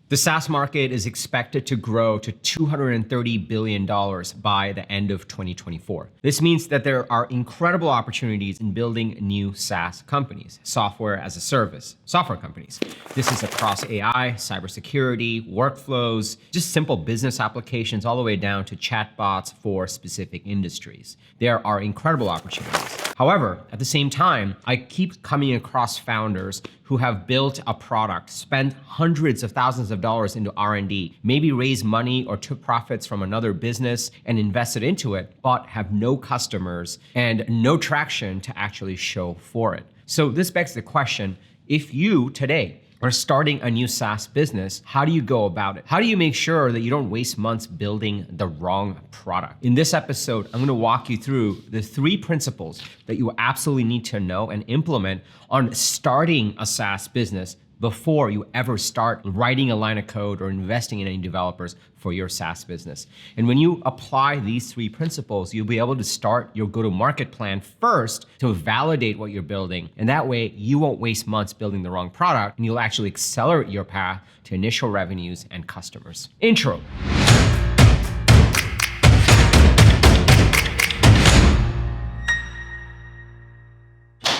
The SaaS market is expected to grow to $230 billion by the end of 2024. This means that there are incredible opportunities in building new SaaS companies, software as a service, software companies. This is across AI, cybersecurity, workflows, just simple business applications, all the way down to chatbots for specific industries. There are incredible opportunities. However, at the same time, I keep coming across founders who have built a product, spent hundreds of thousands of dollars into R&D, maybe raised money or took profits from another business and invested into it, but have no customers and no traction to actually show for it. So this begs the question, if you today are starting a new SaaS business, how do you go about it? How do you make sure that you don't waste months building the wrong product? In this episode, I'm gonna walk you through the 3 principles that you absolutely need to know and implement on starting a SaaS business before you ever start writing a line of code or investing in any developers for your SaaS business. And when you apply these 3 principles, you'll be able to start your go-to-market plan first to validate what you're building. And that way, you won't waste months building the wrong product, and you'll actually accelerate your path to initial revenues and customers. Intro.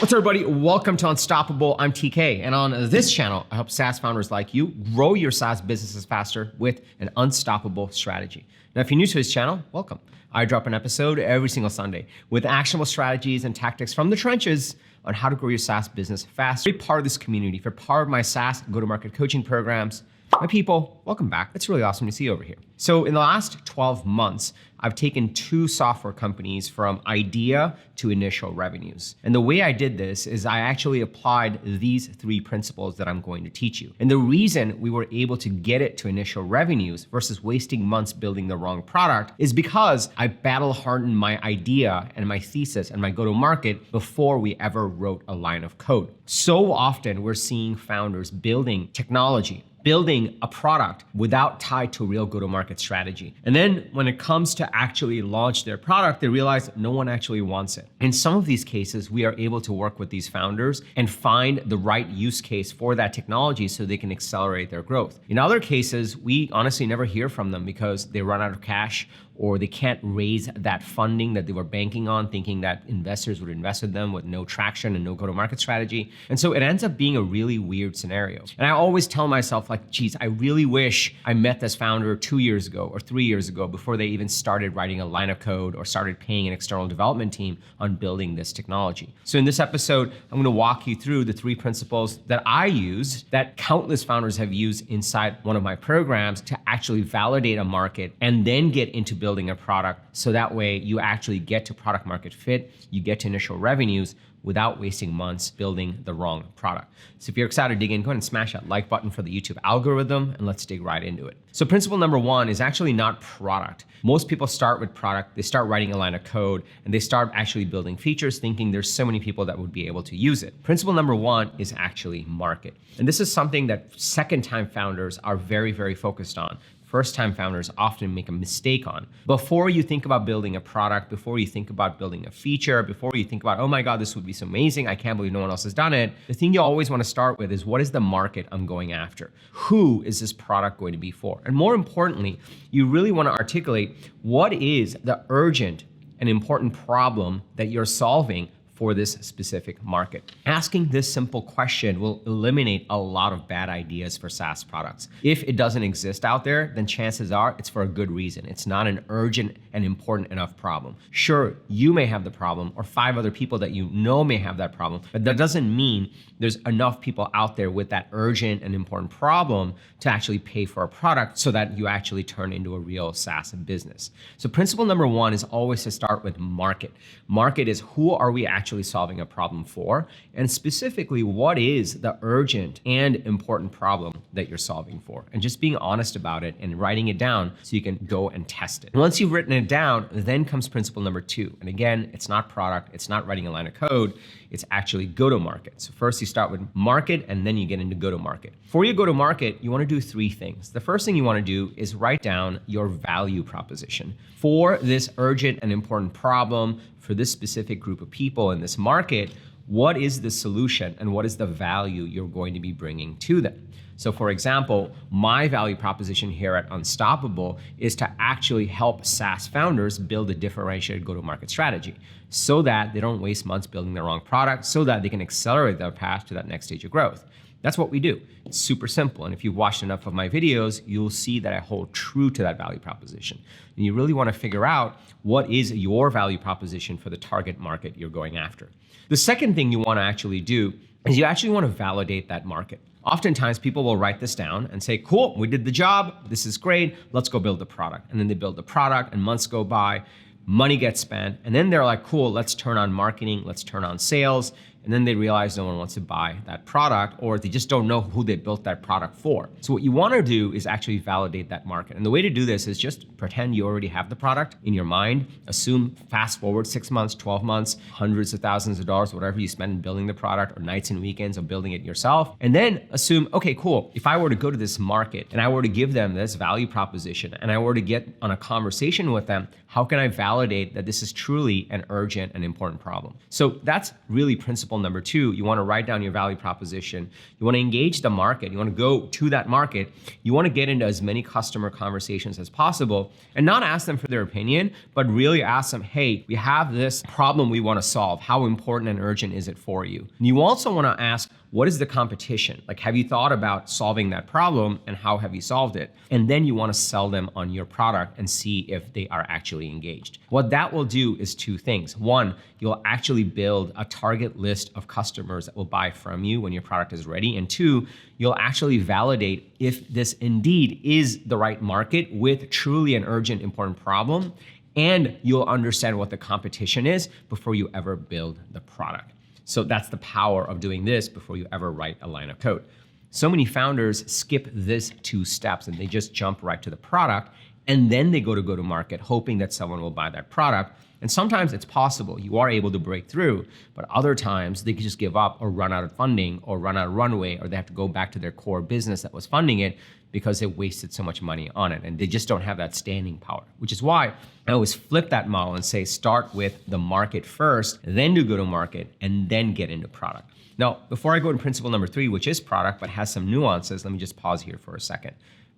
What's up, everybody? Welcome to Unstoppable. I'm TK, and on this channel, I help SaaS founders like you grow your SaaS businesses faster with an unstoppable strategy. Now, if you're new to this channel, welcome. I drop an episode every single Sunday with actionable strategies and tactics from the trenches on how to grow your SaaS business fast. If you're part of this community, if you're part of my SaaS go-to-market coaching programs, my people, welcome back. It's really awesome to see you over here. So in the last 12 months, I've taken 2 software companies from idea to initial revenues. And the way I did this is I actually applied these 3 principles that I'm going to teach you. And the reason we were able to get it to initial revenues versus wasting months building the wrong product is because I battle hardened my idea and my thesis and my go-to-market before we ever wrote a line of code. So often we're seeing founders building technology, building a product without tied to a real go-to-market strategy. And then when it comes to actually launch their product, they realize no one actually wants it. In some of these cases, we are able to work with these founders and find the right use case for that technology so they can accelerate their growth. In other cases, we honestly never hear from them because they run out of cash or they can't raise that funding that they were banking on, thinking that investors would invest in them with no traction and no go-to-market strategy. And so it ends up being a really weird scenario. And I always tell myself, like, geez, I really wish I met this founder 2 years ago or 3 years ago before they even started writing a line of code or started paying an external development team on building this technology. So in this episode, I'm gonna walk you through the 3 principles that I use, that countless founders have used inside one of my programs to actually validate a market and then get into building a product, so that way you actually get to product market fit, you get to initial revenues without wasting months building the wrong product. So if you're excited to dig in, go ahead and smash that like button for the YouTube algorithm, and let's dig right into it. So principle number 1 is actually not product. Most people start with product, they start writing a line of code, and they start actually building features thinking there's so many people that would be able to use it. Principle number 1 is actually market. And this is something that second-time founders are very, very focused on. First-time founders often make a mistake on. Before you think about building a product, before you think about building a feature, before you think about, oh my God, this would be so amazing, I can't believe no one else has done it, the thing you always want to start with is, what is the market I'm going after? Who is this product going to be for? And more importantly, you really want to articulate what is the urgent and important problem that you're solving for this specific market. Asking this simple question will eliminate a lot of bad ideas for SaaS products. If it doesn't exist out there, then chances are it's for a good reason. It's not an urgent and important enough problem. Sure, you may have the problem, or 5 other people that you know may have that problem, but that doesn't mean there's enough people out there with that urgent and important problem to actually pay for a product so that you actually turn into a real SaaS business. So principle number 1 is always to start with market. Market is, who are we actually solving a problem for? And specifically, what is the urgent and important problem that you're solving for? And just being honest about it and writing it down so you can go and test it. And once you've written it down, then comes principle number 2. And again, it's not product, it's not writing a line of code, it's actually go-to-market. So first you start with market and then you get into go-to-market. Before you go to market, you want to do 3 things. The first thing you want to do is write down your value proposition. For this urgent and important problem, for this specific group of people in this market, what is the solution and what is the value you're going to be bringing to them. So for example, my value proposition here at Unstoppable is to actually help SaaS founders build a differentiated go-to-market strategy so that they don't waste months building the wrong product, so that they can accelerate their path to that next stage of growth. That's what we do. It's super simple. And if you've watched enough of my videos, you'll see that I hold true to that value proposition. And you really want to figure out what is your value proposition for the target market you're going after. The second thing you want to actually do is you actually want to validate that market. Oftentimes people will write this down and say, cool, we did the job, this is great, let's go build the product. And then they build the product and months go by, money gets spent, and then they're like, cool, let's turn on marketing, let's turn on sales. And then they realize no one wants to buy that product, or they just don't know who they built that product for. So what you want to do is actually validate that market. And the way to do this is just pretend you already have the product in your mind. Assume fast forward 6 months, 12 months, hundreds of thousands of dollars, whatever you spend in building the product, or nights and weekends of building it yourself. And then assume, okay, cool. If I were to go to this market and I were to give them this value proposition and I were to get on a conversation with them, how can I validate that this is truly an urgent and important problem? So that's really principle number 2. You want to write down your value proposition. You want to engage the market. You want to go to that market. You want to get into as many customer conversations as possible and not ask them for their opinion, but really ask them, hey, we have this problem we want to solve. How important and urgent is it for you? And you also want to ask, what is the competition? Like, have you thought about solving that problem and how have you solved it? And then you want to sell them on your product and see if they are actually engaged. What that will do is 2 things. 1, you'll actually build a target list of customers that will buy from you when your product is ready. And 2, you'll actually validate if this indeed is the right market with truly an urgent, important problem. And you'll understand what the competition is before you ever build the product. So that's the power of doing this before you ever write a line of code. So many founders skip this 2 steps and they just jump right to the product, and then they go to market hoping that someone will buy that product. And sometimes it's possible, you are able to break through, but other times they could just give up or run out of funding or run out of runway, or they have to go back to their core business that was funding it because they wasted so much money on it and they just don't have that standing power, which is why I always flip that model and say, start with the market first, then do go to market, and then get into product. Now, before I go to principle number 3, which is product, but has some nuances, let me just pause here for a second.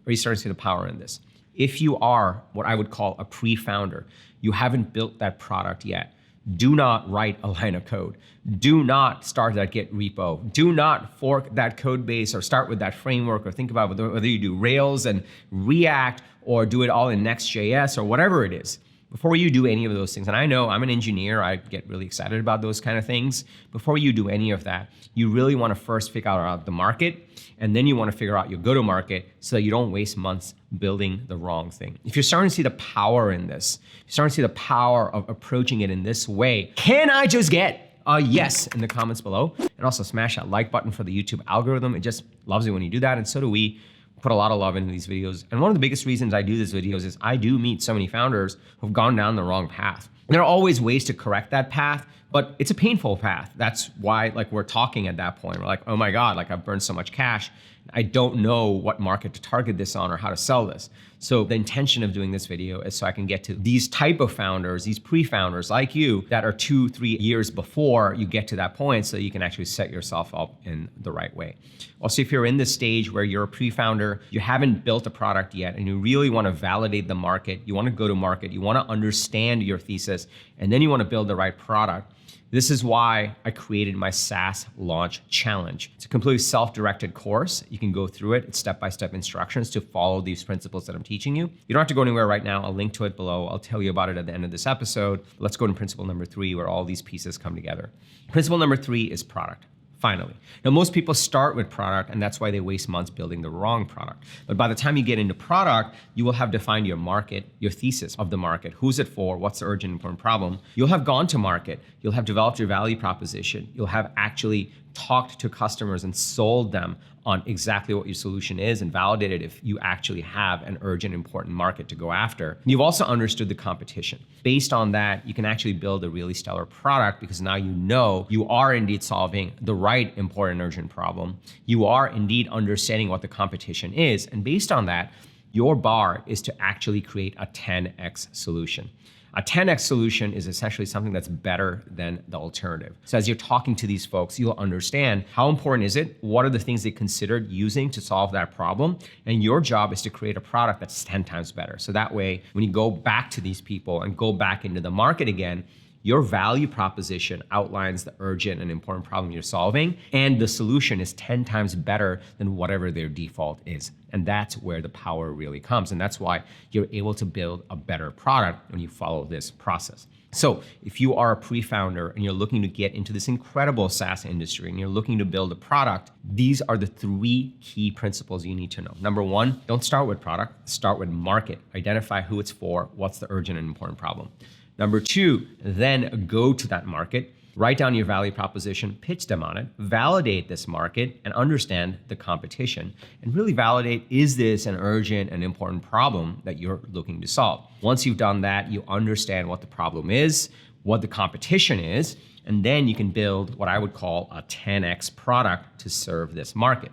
Are you starting to see the power in this? If you are what I would call a pre-founder, you haven't built that product yet, do not write a line of code. Do not start that Git repo. Do not fork that code base or start with that framework, or think about whether you do Rails and React or do it all in Next.js or whatever it is. Before you do any of those things, and I know I'm an engineer, I get really excited about those kind of things. Before you do any of that, you really want to first figure out the market, and then you want to figure out your go-to-market so that you don't waste months building the wrong thing. If you're starting to see the power in this, you're starting to see the power of approaching it in this way, can I just get a yes in the comments below? And also smash that like button for the YouTube algorithm. It just loves it when you do that, and so do we. Put a lot of love into these videos. And one of the biggest reasons I do these videos is I do meet so many founders who've gone down the wrong path. There are always ways to correct that path, but it's a painful path. That's why we're talking at that point. We're like, oh my God, I've burned so much cash. I don't know what market to target this on or how to sell this. So the intention of doing this video is so I can get to these type of founders, these pre-founders like you that are 2-3 years before you get to that point, so you can actually set yourself up in the right way. Also, if you're in this stage where you're a pre-founder, you haven't built a product yet, and you really want to validate the market, you want to go to market, you want to understand your thesis, and then you want to build the right product, this is why I created my SaaS Launch Challenge. It's a completely self-directed course. You can go through it. It's step-by-step instructions to follow these principles that I'm teaching you. You don't have to go anywhere right now. I'll link to it below. I'll tell you about it at the end of this episode. Let's go to principle number 3, where all these pieces come together. Principle number 3 is product. Finally. Now, most people start with product, and that's why they waste months building the wrong product. But by the time you get into product, you will have defined your market, your thesis of the market. Who's it for? What's the urgent, important problem? You'll have gone to market. You'll have developed your value proposition. You'll have actually talked to customers and sold them on exactly what your solution is and validated if you actually have an urgent, important market to go after. You've also understood the competition. Based on that, you can actually build a really stellar product because now you know you are indeed solving the right, important, urgent problem. You are indeed understanding what the competition is. And based on that, your bar is to actually create a 10x solution. A 10x solution is essentially something that's better than the alternative. So as you're talking to these folks, you'll understand how important is it, what are the things they considered using to solve that problem, and your job is to create a product that's 10 times better. So that way, when you go back to these people and go back into the market again, your value proposition outlines the urgent and important problem you're solving, and the solution is 10 times better than whatever their default is. And that's where the power really comes. And that's why you're able to build a better product when you follow this process. So if you are a pre-founder and you're looking to get into this incredible SaaS industry and you're looking to build a product, these are the 3 key principles you need to know. Number 1, don't start with product, start with market. Identify who it's for, what's the urgent and important problem. Number 2, then go to that market, write down your value proposition, pitch them on it, validate this market, and understand the competition. And really validate, is this an urgent and important problem that you're looking to solve? Once you've done that, you understand what the problem is, what the competition is, and then you can build what I would call a 10x product to serve this market.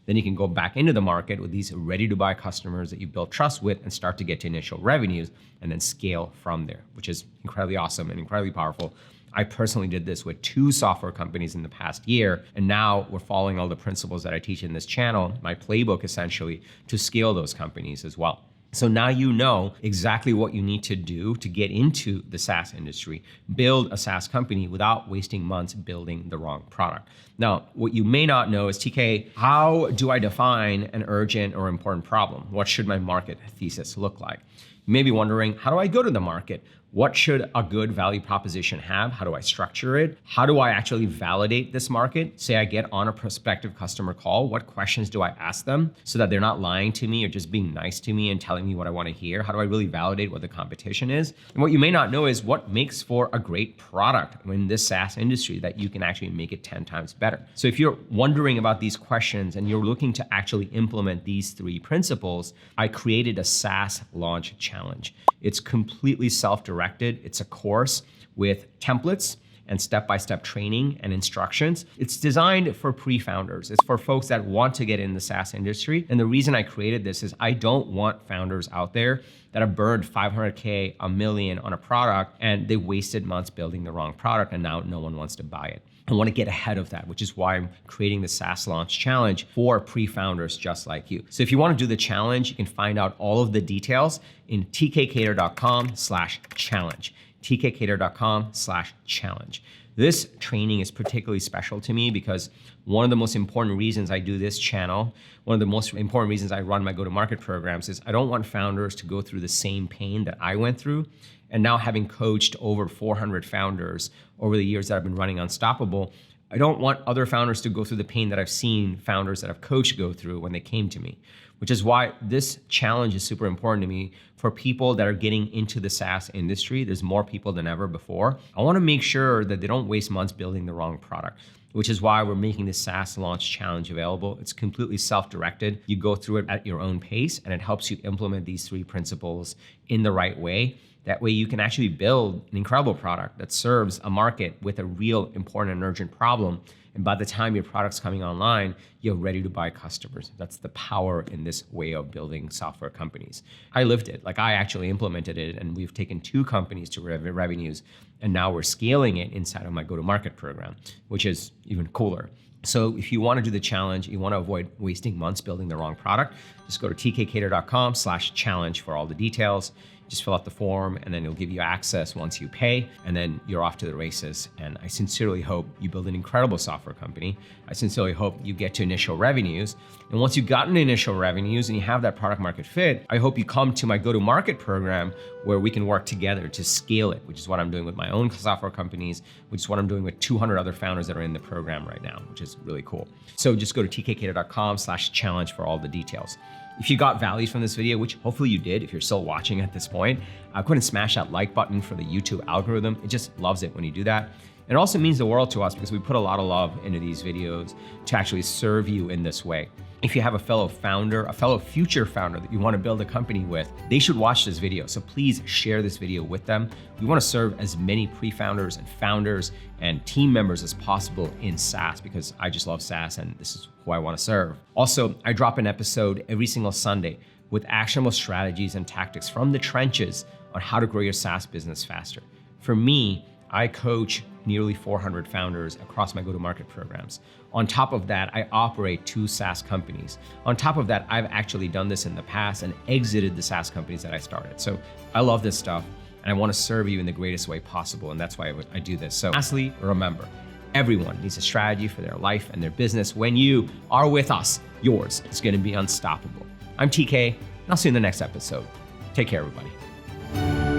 Then you can go back into the market with these ready-to-buy customers that you built trust with and start to get to initial revenues and then scale from there, which is incredibly awesome and incredibly powerful. I personally did this with 2 software companies in the past year, and now we're following all the principles that I teach in this channel, my playbook essentially, to scale those companies as well. So now you know exactly what you need to do to get into the SaaS industry, build a SaaS company without wasting months building the wrong product. Now, what you may not know is, TK, how do I define an urgent or important problem? What should my market thesis look like? You may be wondering, how do I go to the market? What should a good value proposition have? How do I structure it? How do I actually validate this market? Say I get on a prospective customer call, what questions do I ask them so that they're not lying to me or just being nice to me and telling me what I want to hear? How do I really validate what the competition is? And what you may not know is what makes for a great product in this SaaS industry that you can actually make it 10 times better. So if you're wondering about these questions and you're looking to actually implement these 3 principles, I created a SaaS launch challenge. It's completely self-directed. It's a course with templates and step-by-step training and instructions. It's designed for pre-founders. It's for folks that want to get in the SaaS industry. And the reason I created this is I don't want founders out there that have burned $500K, $1 million on a product, and they wasted months building the wrong product, and now no one wants to buy it. I want to get ahead of that, which is why I'm creating the SaaS Launch Challenge for pre-founders just like you. So if you want to do the challenge, you can find out all of the details in tkkader.com/challenge. tkkader.com/challenge. This training is particularly special to me because one of the most important reasons I do this channel, one of the most important reasons I run my go-to-market programs is I don't want founders to go through the same pain that I went through. And now having coached over 400 founders over the years that I've been running Unstoppable, I don't want other founders to go through the pain that I've seen founders that I've coached go through when they came to me, which is why this challenge is super important to me for people that are getting into the SaaS industry. There's more people than ever before. I want to make sure that they don't waste months building the wrong product, which is why we're making the SaaS Launch Challenge available. It's completely self-directed. You go through it at your own pace, and it helps you implement these 3 principles in the right way. That way you can actually build an incredible product that serves a market with a real important and urgent problem. And by the time your product's coming online, you're ready to buy customers. That's the power in this way of building software companies. I lived it. Like, I actually implemented it, and we've taken 2 companies to revenues, and now we're scaling it inside of my go-to-market program, which is even cooler. So if you want to do the challenge, you want to avoid wasting months building the wrong product, just go to tkkader.com/challenge for all the details. Just fill out the form, and then it'll give you access once you pay, and then you're off to the races. And I sincerely hope you build an incredible software company. I sincerely hope you get to initial revenues. And once you've gotten initial revenues and you have that product market fit, I hope you come to my go-to-market program where we can work together to scale it, which is what I'm doing with my own software companies, which is what I'm doing with 200 other founders that are in the program right now, which is really cool. So just go to tkkader.com/challenge for all the details. If you got value from this video, which hopefully you did if you're still watching at this point, go ahead and smash that like button for the YouTube algorithm. It just loves it when you do that. It also means the world to us because we put a lot of love into these videos to actually serve you in this way. If you have a fellow founder, a fellow future founder that you want to build a company with, they should watch this video. So please share this video with them. We want to serve as many pre-founders and founders and team members as possible in SaaS because I just love SaaS and this is who I want to serve. Also, I drop an episode every single Sunday with actionable strategies and tactics from the trenches on how to grow your SaaS business faster. For me, I coach nearly 400 founders across my go-to-market programs. On top of that, I operate 2 SaaS companies. On top of that, I've actually done this in the past and exited the SaaS companies that I started. So I love this stuff and I want to serve you in the greatest way possible, and that's why I do this. So lastly, remember, everyone needs a strategy for their life and their business. When you are with us, yours is going to be unstoppable. I'm TK, and I'll see you in the next episode. Take care, everybody.